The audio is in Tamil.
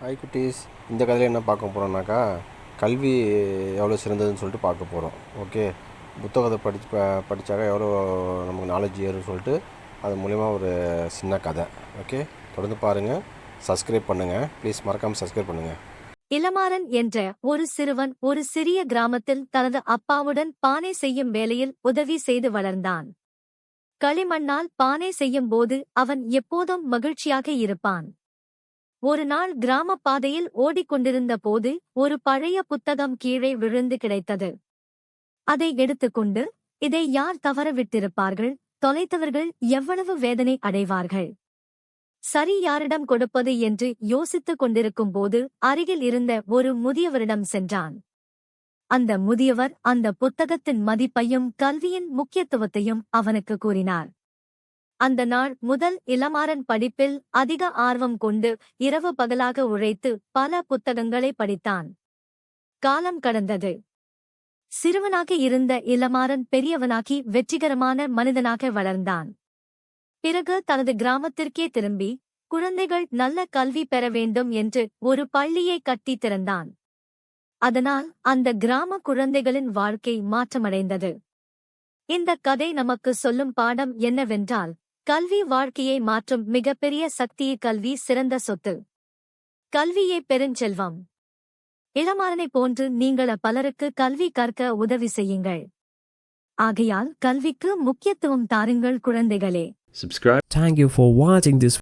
ஹாய் குட்டீஸ், இந்த கதையில் என்ன பார்க்க போகிறோம்னாக்கா கல்வி எவ்வளோ சிறந்ததுன்னு சொல்லிட்டு பார்க்க போகிறோம். ஓகே, புத்தகத்தை படித்தாக்கா எவ்வளோ நமக்கு நாலேஜ் ஏறும்னு சொல்லிட்டு அது மூலிமா ஒரு சின்ன கதை. ஓகே, தொடர்ந்து பாருங்கள், சப்ஸ்கிரைப் பண்ணுங்கள், ப்ளீஸ் மறக்காமல் சப்ஸ்கிரைப் பண்ணுங்கள். இளமாறன் என்ற ஒரு சிறுவன் ஒரு சிறிய கிராமத்தில் தனது அப்பாவுடன் பானை செய்யும் வேலையில் உதவி செய்து வளர்ந்தான். களிமண்ணால் பானை செய்யும் போது அவன் எப்போதும் மகிழ்ச்சியாக இருப்பான். ஒரு நாள் கிராமப் பாதையில் ஓடிக்கொண்டிருந்த போது ஒரு பழைய புத்தகம் கீழே விழுந்து கிடைத்தது. அதை எடுத்துக்கொண்டு, இதை யார் தவற விட்டிருப்பார்கள், தொலைத்தவர்கள் எவ்வளவு வேதனை அடைவார்கள், சரி யாரிடம் கொடுப்பது என்று யோசித்துக் கொண்டிருக்கும் போது அருகில் இருந்த ஒரு முதியவரிடம் சென்றான். அந்த முதியவர் அந்த புத்தகத்தின் மதிப்பையும் கல்வியின் முக்கியத்துவத்தையும் அவனுக்கு கூறினார். அந்த நாள் முதல் இளமாறன் படிப்பில் அதிக ஆர்வம் கொண்டு இரவு பகலாக உழைத்து பல புத்தகங்களை படித்தான். காலம் கடந்தது. சிறுவனாக இருந்த இளமாறன் பெரியவனாகி வெற்றிகரமான மனிதனாக வளர்ந்தான். பிறகு தனது கிராமத்திற்கே திரும்பி குழந்தைகள் நல்ல கல்வி பெற வேண்டும் என்று ஒரு பள்ளியை கட்டித் திறந்தான். அதனால் அந்த கிராம குழந்தைகளின் வாழ்க்கை மாற்றமடைந்தது. இந்த கதை நமக்கு சொல்லும் பாடம் என்னவென்றால், கல்வி வாழ்க்கையை மாற்றும் மிகப்பெரிய சக்தி. கல்வி சிறந்த சொத்து. கல்வியே பெருஞ்செல்வம். இளமாறனைப் போன்று நீங்கள் பலருக்கு கல்வி கற்க உதவி செய்யுங்கள். ஆகையால் கல்விக்கு முக்கியத்துவம் தாருங்கள் குழந்தைகளே. Subscribe. Thank you for watching this